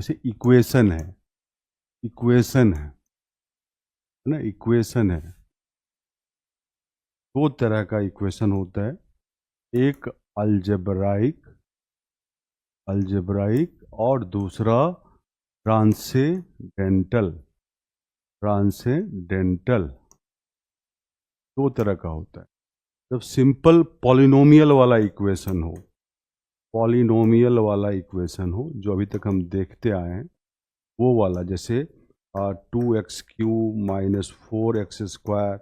जैसे इक्वेशन है ना, इक्वेशन है। दो तरह का इक्वेशन होता है, एक अलजेब्राइक और दूसरा ट्रांसेंडेंटल। दो तरह का होता है। जब सिंपल पॉलिनोमियल वाला इक्वेशन हो जो अभी तक हम देखते आए हैं, वो वाला, जैसे 2x³ minus 4x²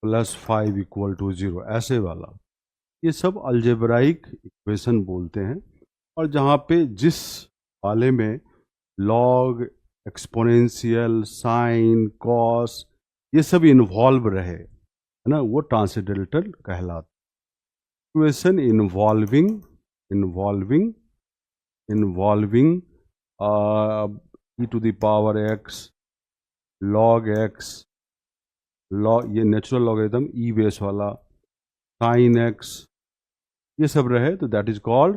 plus 5 equal to 0, ऐसे वाला, ये सब अलजेब्राइक इक्वेशन बोलते हैं। और जहाँ पे जिस वाले में लॉग, एक्सपोनेंशियल, साइन, कॉस ये सब इन्वॉल्व रहे, है ना, वो ट्रांसेंडेंटल कहलाता है। Equation involving e to the power x, log x, ये नेचुरल लॉगरिथम e बेस वाला, sin x, ये सब रहे तो that is called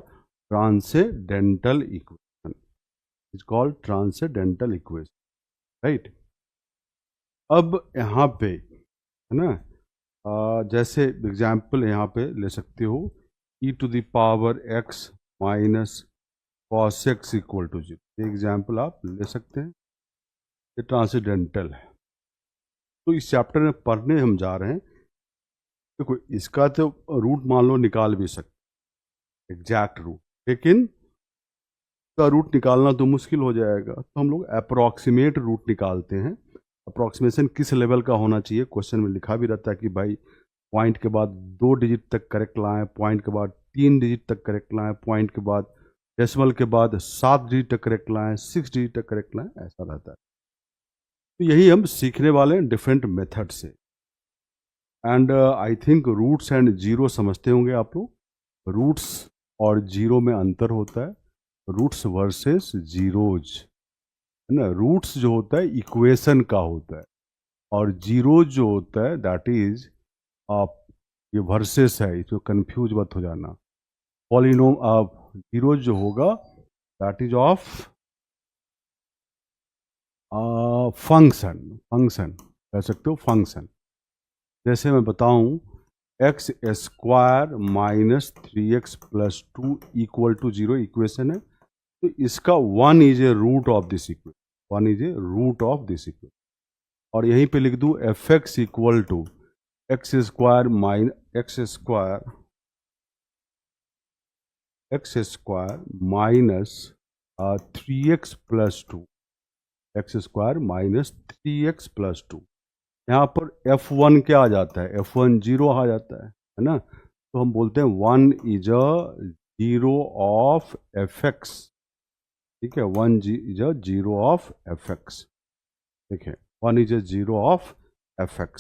transcendental equation, right. अब यहाँ पे, है ना, जैसे एग्जाम्पल यहाँ पे ले सकते हो, e to the power x minus cos x equal to 0, ये एग्जाम्पल आप ले सकते हैं, ये ट्रांसेंडेंटल है। तो इस चैप्टर में पढ़ने हम जा रहे हैं, देखो इसका तो रूट मान लो निकाल भी सकते, एग्जैक्ट रूट, लेकिन इसका रूट निकालना तो मुश्किल हो जाएगा, तो हम लोग अप्रॉक्सीमेट रूट निकालते हैं। अप्रॉक्सीमेशन किस लेवल का होना चाहिए, क्वेश्चन में लिखा भी रहता है कि भाई पॉइंट के बाद 2 डिजिट तक करेक्ट लाएं, पॉइंट के बाद 3 डिजिट तक करेक्ट लाएं, पॉइंट के बाद डेसिमल के बाद 7 डिजिट तक करेक्ट लाएं, 6 डिजिट तक करेक्ट लाएं, ऐसा रहता है। तो यही हम सीखने वाले हैं डिफरेंट मेथड से। And I think roots and zero समझते होंगे आप लोग। रूट्स और जीरो में अंतर होता है, रूट्स वर्सेस जीरोज, है ना। रूट्स जो होता है इक्वेशन का होता है, और जीरोज जो होता है दैट इज आप, ये वर्सेस है, इसमें कंफ्यूज मत हो जाना। पॉलिनोम जीरोज जो होगा दैट इज ऑफ फंक्शन कह सकते हो, फंक्शन। जैसे मैं बताऊं x² minus 3x plus 2 equal to 0 equation है, तो इसका 1 is a root of this equation, और यहीं पे लिख दूं fx equal to x² minus 3x plus 2, x² minus 3x plus 2। यहाँ पर f1 क्या आ जाता है, f1 0 आ जाता है ना। तो हम बोलते हैं 1 is a zero of fx, ठीक है, 1 is a zero of fx, ठीक है, 1 is a zero of fx,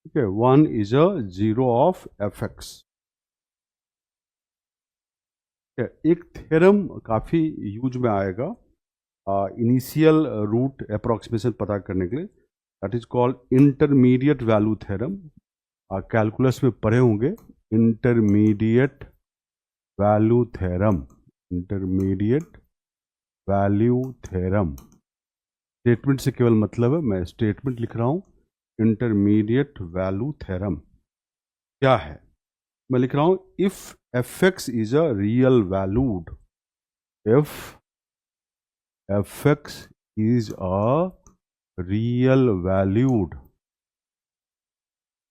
ठीक है, 1 is a zero of fx। एक थ्योरम काफ़ी यूज में आएगा इनिशियल रूट अप्रॉक्सीमेशन पता करने के लिए, that is called intermediate value theorem. Calculus में पढ़े होंगे इंटरमीडिएट वैल्यू थ्योरम। स्टेटमेंट से केवल मतलब है, मैं स्टेटमेंट लिख रहा हूँ। इंटरमीडिएट वैल्यू थ्योरम क्या है, मैं लिख रहा हूँ if fx is a real valued, if fx is a real valued,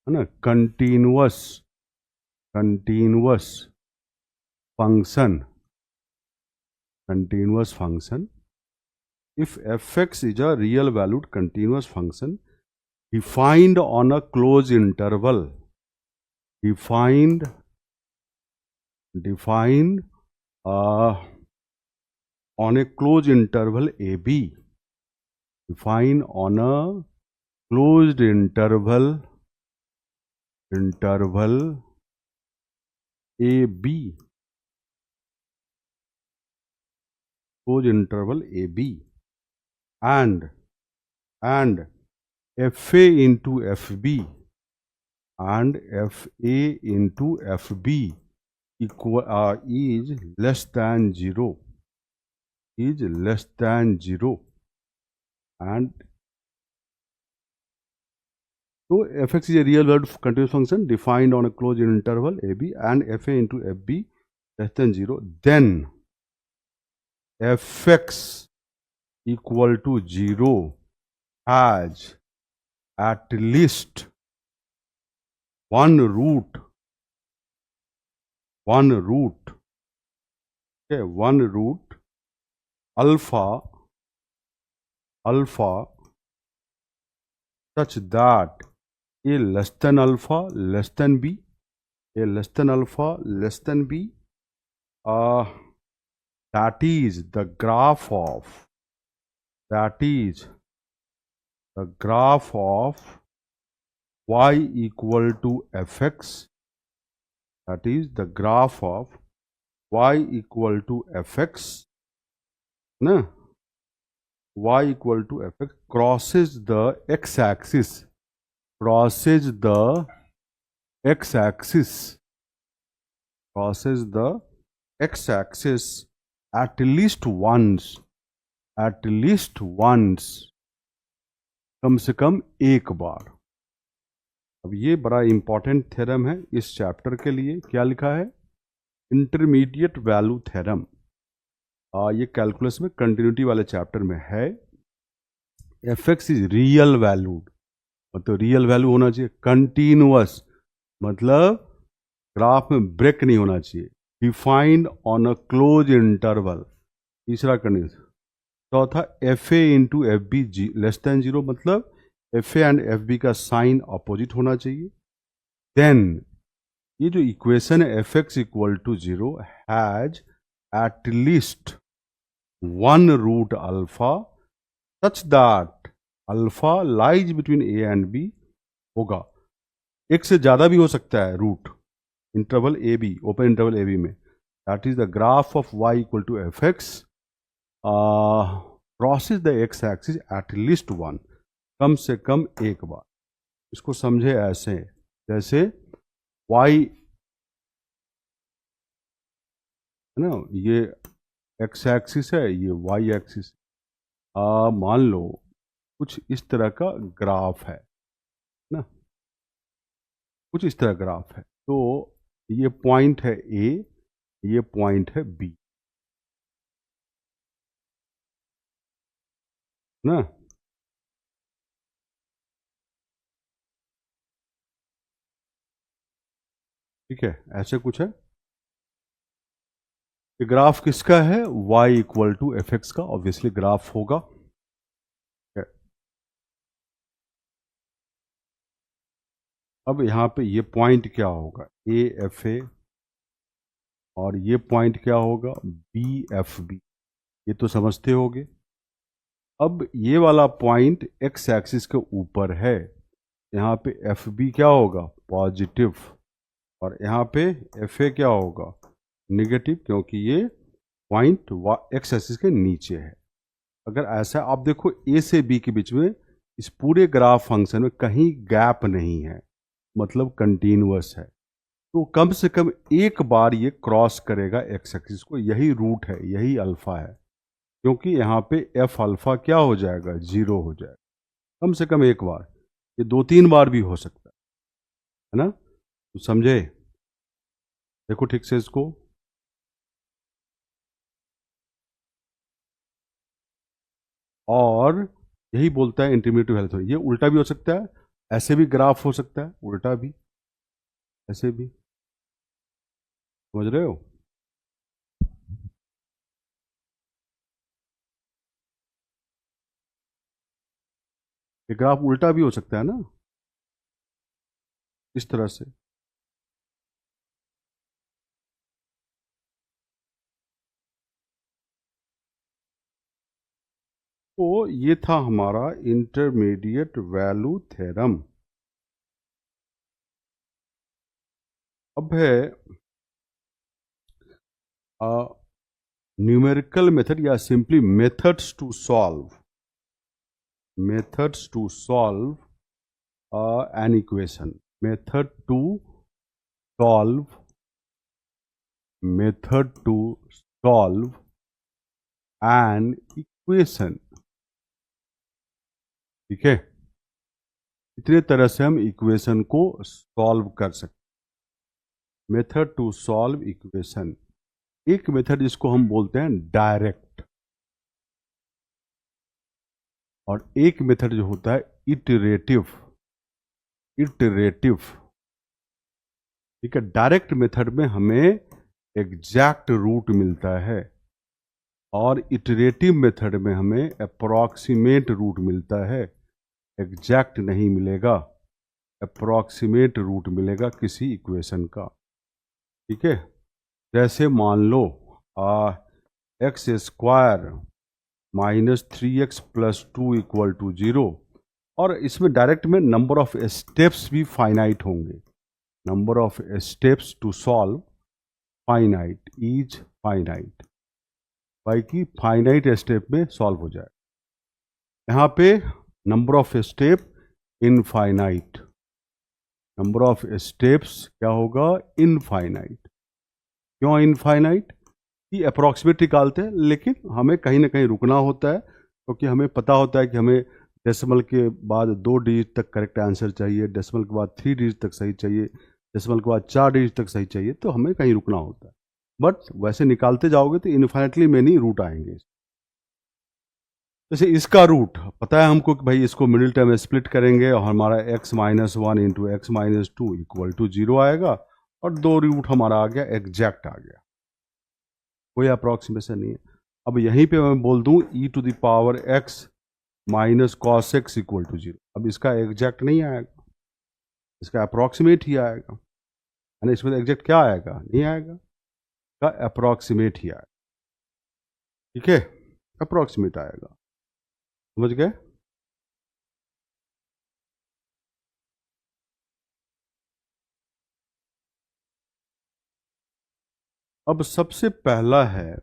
है ना, continuous function, if fx is a real valued continuous function defined on a closed interval, defined on a closed interval AB, defined on a closed interval AB, closed interval AB, and FA into FB and FA into FB equal is less than 0, is less than 0 and so fx is a real world continuous function defined on a closed interval ab and fa into fb less than 0, then fx equal to 0 has at least one root, okay, one root alpha such that a less than alpha less than b, a less than alpha less than b, that is the graph of y equal to fx, that is the graph of y equal to fx, na, y equal to fx crosses the x-axis, at least once, कम से कम एक बार। अब ये बड़ा important theorem है इस chapter के लिए। क्या लिखा है? Intermediate value theorem. ये कैलकुलस में कंटिन्यूटी वाले चैप्टर में है। F x is real valued, मतलब रियल वैल्यू होना चाहिए, कंटिन्यूअस मतलब ग्राफ में ब्रेक नहीं होना चाहिए, defined on a close interval, तीसरा कंडीशन। चौथा F A into F B less than 0, मतलब F A and F B का साइन अपोजिट होना चाहिए। देन ये जो इक्वेशन है F X equal to 0 has at least one root alpha such that alpha lies between A and B होगा। एक से ज्यादा भी हो सकता है root interval A B, open interval A B में। That is the graph of y equal to F x crosses the x axis at least one, कम से कम एक बार। इसको समझे ऐसे, जैसे वाई है ना, ये एक्स एक्सिस है, ये वाई एक्सिस। मान लो कुछ इस तरह का ग्राफ है ना, कुछ इस तरह ग्राफ है, तो ये पॉइंट है ए, ये पॉइंट है बी ना। ठीक है, ऐसे कुछ है। ये ग्राफ किसका है? y equal to F X का ऑब्वियसली ग्राफ होगा। अब यहां पे ये पॉइंट क्या होगा? ए एफ ए, और ये पॉइंट क्या होगा? बी एफ बी, ये तो समझते होगे। अब ये वाला पॉइंट एक्स एक्सिस के ऊपर है, यहाँ पे एफ बी क्या होगा? पॉजिटिव, और यहाँ पे एफ ए क्या होगा? निगेटिव, क्योंकि ये पॉइंट एक्स एक्सिस के नीचे है। अगर ऐसा आप देखो, ए से बी के बीच में इस पूरे ग्राफ फंक्शन में कहीं गैप नहीं है, मतलब कंटिन्यूअस है, तो कम से कम एक बार ये क्रॉस करेगा एक्स एक्सिस को। यही रूट है, यही अल्फा है, क्योंकि यहाँ पे एफ अल्फा क्या हो जाएगा? 0 हो जाएगा। कम से कम एक बार, ये 2-3 बार भी हो सकता है ना। तो समझे? देखो ठीक से इसको। और यही बोलता है इंटरमीडिएट वैल्यू। ये उल्टा भी हो सकता है, ऐसे भी ग्राफ हो सकता है, उल्टा भी, ऐसे भी। समझ रहे हो? ये ग्राफ उल्टा भी हो सकता है ना, इस तरह से। तो ये था हमारा इंटरमीडिएट वैल्यू थ्योरम। अब है न्यूमेरिकल मेथड या simply methods to solve an equation. Method to solve an equation. ठीक है, इतने तरह से हम इक्वेशन को सॉल्व कर सकते। Method to solve equation. एक मेथड जिसको हम बोलते हैं डायरेक्ट, और एक मेथड जो होता है इटरेटिव। इटरेटिव, ठीक है। डायरेक्ट मेथड में हमें एग्जैक्ट रूट मिलता है, और इटरेटिव मेथड में हमें अप्रॉक्सीमेट रूट मिलता है। एग्जैक्ट नहीं मिलेगा, अप्रॉक्सीमेट रूट मिलेगा किसी इक्वेशन का। ठीक है, जैसे मान लो x square minus 3x plus 2 equal to 0, और इसमें डायरेक्ट में नंबर ऑफ स्टेप्स भी फाइनाइट होंगे। Number of steps to solve finite is finite, भाई की फाइनाइट स्टेप में सॉल्व हो जाए। यहाँ पे number of step infinite, number of steps क्या होगा, इनफाइनाइट। क्यों इनफाइनाइट? कि अप्रॉक्सीमेट निकालते हैं, लेकिन हमें कहीं ना कहीं रुकना होता है, क्योंकि हमें पता होता है कि हमें डेसिमल के बाद 2 डिजिट तक करेक्ट आंसर चाहिए, डेसिमल के बाद 3 डिजिट तक सही चाहिए, डेसिमल के बाद 4 डिजिट तक सही चाहिए, तो हमें कहीं रुकना होता है। बट वैसे निकालते जाओगे तो इनफाइनेटली मेनी रूट आएंगे। जैसे इसका रूट पता है हमको कि भाई इसको मिडिल टर्म में स्प्लिट करेंगे और हमारा x minus 1 into X minus 2 equal to 0 आएगा, और 2 रूट हमारा आ गया, एग्जैक्ट आ गया, कोई अप्रॉक्सीमेशन नहीं है। अब यहीं पे मैं बोल दूं e to the power x minus cos X equal to 0, अब इसका एग्जैक्ट नहीं आएगा, इसका अप्रॉक्सीमेट ही आएगा, यानी इसमें एग्जैक्ट क्या आएगा, नहीं आएगा, का अप्रॉक्सीमेट ही आएगा। ठीक है, अप्रॉक्सीमेट आएगा, समझ गए। अब सबसे पहला है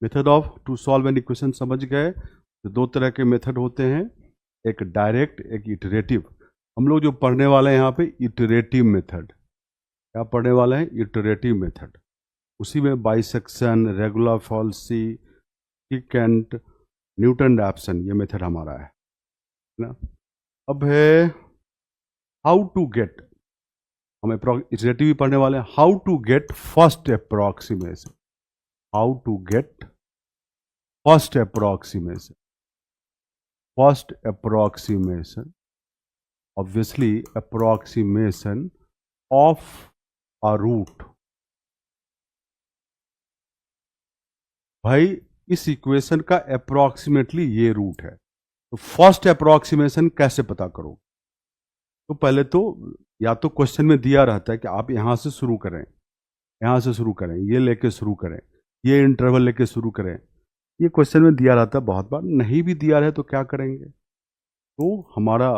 method of to solve an equation. समझ गए, तो 2 तरह के मेथड होते हैं, एक डायरेक्ट, एक इटरेटिव। हम लोग जो पढ़ने वाले हैं यहाँ पे इटरेटिव मेथड। क्या पढ़ने वाले हैं, इटरेटिव मेथड। उसी में bisection, regula falsi, secant, Newton Raphson, ये मेथड हमारा है ना। अब है हाउ टू गेट, हम इटरेटिव भी पढ़ने वाले हैं, how to get first approximation. How to get first approximation. First approximation, obviously approximation of a root. भाई इस इक्वेशन का अप्रॉक्सीमेटली ये रूट है, तो फर्स्ट अप्रॉक्सीमेशन कैसे पता करो? तो पहले तो या तो क्वेश्चन में दिया रहता है कि आप यहां से शुरू करें, यहां से शुरू करें, ये लेके शुरू करें, ये इंटरवल लेके शुरू करें, ये क्वेश्चन में दिया रहता है। बहुत बार नहीं भी दिया रहे तो क्या करेंगे, तो हमारा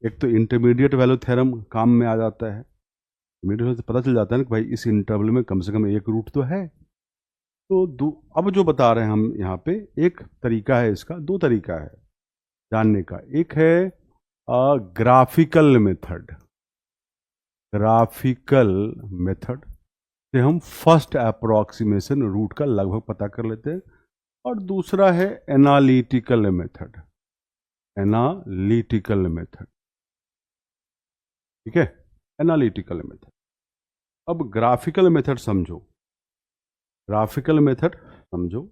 एक तो इंटरमीडिएट वैल्यू थ्योरम काम में आ जाता है। इंटरमीडिएट से पता चल जाता है ना कि भाई इस इंटरवल में कम से कम एक रूट तो है। तो अब जो बता रहे हैं हम यहाँ पे, एक तरीका है इसका, 2 तरीका है जानने का। एक है ग्राफिकल मेथड। ग्राफिकल मेथड से हम फर्स्ट अप्रॉक्सीमेशन रूट का लगभग पता कर लेते हैं, और दूसरा है एनालिटिकल मेथड। एनालिटिकल मेथड, ठीक है, एनालिटिकल मेथड। अब ग्राफिकल मेथड समझो, ग्राफिकल मेथड समझो।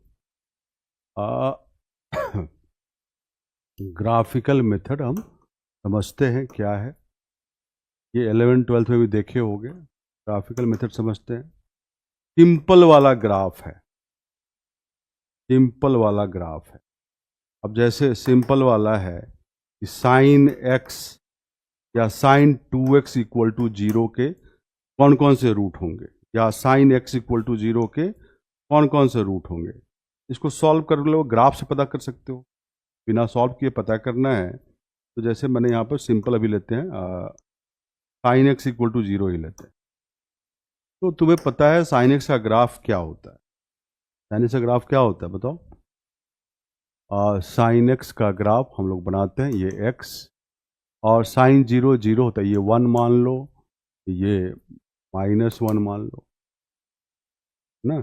ग्राफिकल मेथड हम समझते हैं क्या है, ये 11th 12th में भी देखे होंगे। ग्राफिकल मेथड समझते हैं, सिंपल वाला ग्राफ है, सिंपल वाला ग्राफ है। अब जैसे सिंपल वाला है कि साइन एक्स या साइन 2x इक्वल टू 0 के कौन कौन से रूट होंगे, या साइन x इक्वल टू 0 के कौन कौन से रूट होंगे, इसको सॉल्व कर लो, ग्राफ से पता कर सकते हो। बिना सॉल्व किए पता करना है तो जैसे मैंने यहाँ पर सिंपल अभी लेते हैं, साइन एक्स इक्वल टू 0 ही लेते हैं। तो तुम्हें पता है साइन एक्स का ग्राफ क्या होता है, साइन एक्स का ग्राफ क्या होता है बताओ। साइन एक्स का ग्राफ हम लोग बनाते हैं, ये एक्स, और साइन 0 0 होता है, ये 1 मान लो, ये -1 मान लो ना,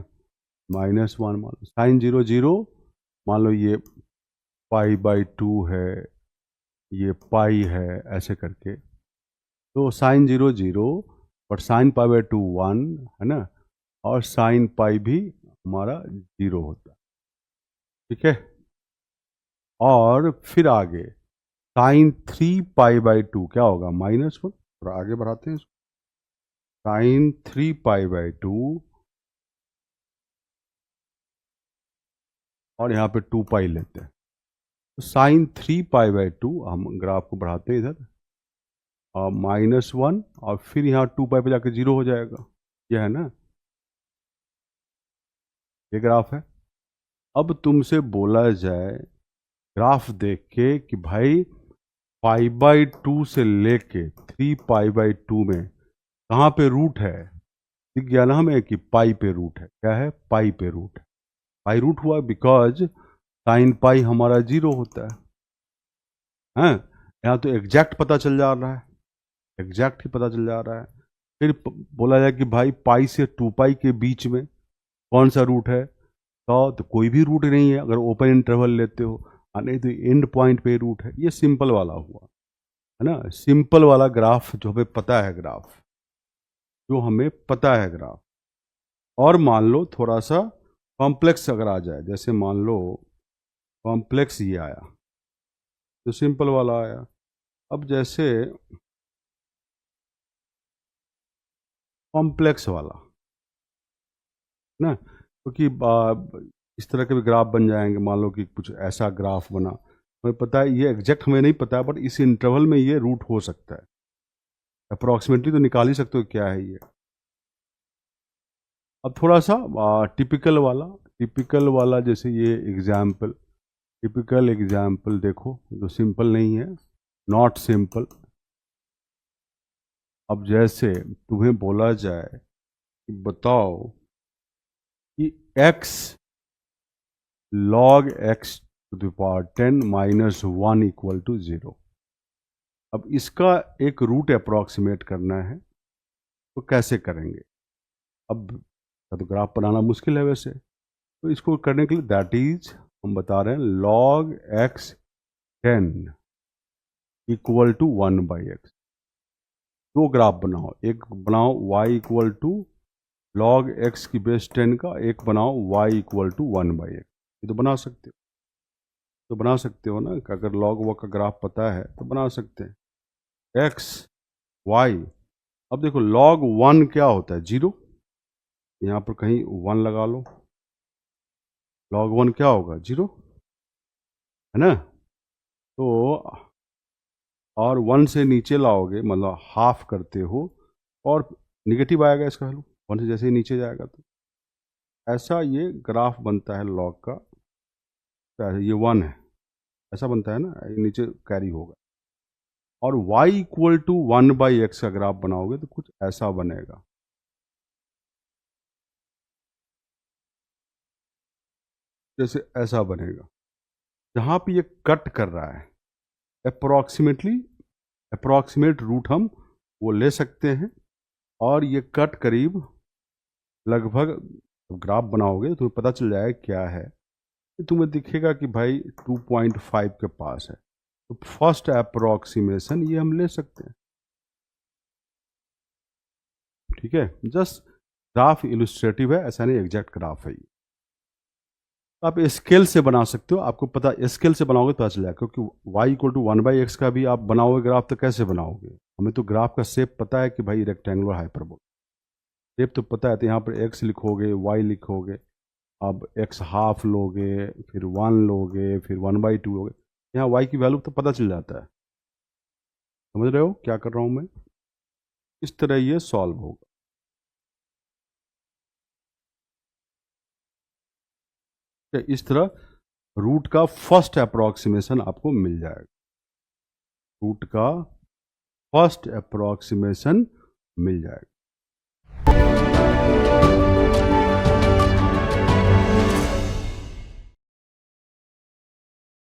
-1 मान लो। साइन 0 0 मान लो ये π/2 है, ये पाई है, ऐसे करके। तो साइन 0 0, बट साइन π/2 1 है ना, और साइन पाई भी हमारा 0 होता है। ठीक है, और फिर आगे साइन 3π/2 क्या होगा, -1। थोड़ा आगे बढ़ाते हैं, साइन 3π/2 और यहाँ पे 2π लेते हैं। तो साइन 3π/2 हम ग्राफ को बढ़ाते हैं इधर, और -1, और फिर यहाँ 2π पे जाके 0 हो जाएगा। यह है ना, ये ग्राफ है। अब तुमसे बोला जाए ग्राफ देख के कि भाई π/2 से लेके 3π/2 में कहाँ पे रूट है, दिख गया ना हमें कि पाई पे रूट है। क्या है, पाई पे रूट है। पाई रूट हुआ बिकॉज साइन पाई हमारा 0 होता है। यहाँ तो एग्जैक्ट पता चल जा रहा है, एग्जैक्ट ही पता चल जा रहा है। फिर बोला जाए कि भाई पाई से 2π के बीच में कौन सा रूट है, तो कोई भी रूट नहीं है अगर ओपन इंटरवल लेते हो, नहीं तो एंड पॉइंट पे रूट है। ये सिंपल वाला हुआ है ना, सिंपल वाला ग्राफ जो हमें पता है, ग्राफ जो हमें पता है ग्राफ। और मान लो थोड़ा सा कॉम्प्लेक्स अगर आ जाए, जैसे मान लो कॉम्प्लेक्स ये आया, तो सिंपल वाला आया। अब जैसे कॉम्प्लेक्स वाला ना, क्योंकि इस तरह के भी ग्राफ बन जाएंगे। मान लो कि कुछ ऐसा ग्राफ बना, हमें पता है, ये एग्जैक्ट हमें नहीं पता है, बट इस इंटरवल में ये रूट हो सकता है। अप्रोक्सीमेटली तो निकाल ही सकते हो क्या है ये। अब थोड़ा सा टिपिकल वाला जैसे ये एग्जाम्पल, टिपिकल एग्जाम्पल देखो, जो सिंपल नहीं है, नॉट सिंपल। अब जैसे तुम्हें बोला जाए कि बताओ कि x log x to the power 10 - 1 equal to 0। अब इसका एक रूट अप्रॉक्सीमेट करना है, तो कैसे करेंगे। अब तो ग्राफ बनाना मुश्किल है वैसे, तो इसको करने के लिए दैट इज हम बता रहे हैं log x 10 equal to 1/x। दो ग्राफ बनाओ, एक बनाओ y equal to log x की बेस 10 का, एक बनाओ y इक्वल टू 1/x। ये तो बना सकते हो, तो बना सकते हो ना, अगर log y का ग्राफ पता है तो बना सकते हैं। x y, अब देखो log 1 क्या होता है, 0। यहाँ पर कहीं 1 लगा लो, log 1 क्या होगा, 0 है ना। तो और 1 से नीचे लाओगे, मतलब हाफ करते हो, और निगेटिव आएगा इसका वैल्यू 1 से जैसे ही नीचे जाएगा। तो ऐसा ये ग्राफ बनता है लॉग का, तो ये 1 है, ऐसा बनता है ना, ये नीचे कैरी होगा। और y इक्वल टू 1/x का ग्राफ बनाओगे तो कुछ ऐसा बनेगा। जैसे ऐसा बनेगा, जहाँ पे ये कट कर रहा है, अप्रोक्सीमेट रूट हम वो ले सकते हैं, और ये कट करीब लगभग, ग्राफ बनाओगे तो तुम्हें पता चल जाएगा क्या है। तो तुम्हें दिखेगा कि भाई 2.5 के पास है, तो फर्स्ट अप्रोक्सीमेशन ये हम ले सकते हैं। ठीक है, जस्ट ग्राफ इलस्ट्रेटिव है, ऐसा नहीं एग्जैक्ट ग्राफ है ये। आप स्केल से बना सकते हो, आपको पता, स्केल से बनाओगे तो पता चल जाएगा, क्योंकि y इक्वल टू 1/x का भी आप बनाओगे ग्राफ, तो कैसे बनाओगे। हमें तो ग्राफ का शेप पता है कि भाई रेक्टेंगुलर हाइपरबोला शेप तो पता है, तो यहाँ पर x लिखोगे, y लिखोगे, अब x हाफ लोगे, फिर 1 लोगे, फिर 1/2 लोगे, यहाँ y की वैल्यू तो पता चल जाता है। समझ रहे हो क्या कर रहा हूँ मैं। इस तरह ये सॉल्व होगा। इस तरह रूट का फर्स्ट अप्रोक्सीमेशन आपको मिल जाएगा, रूट का फर्स्ट अप्रोक्सीमेशन मिल जाएगा।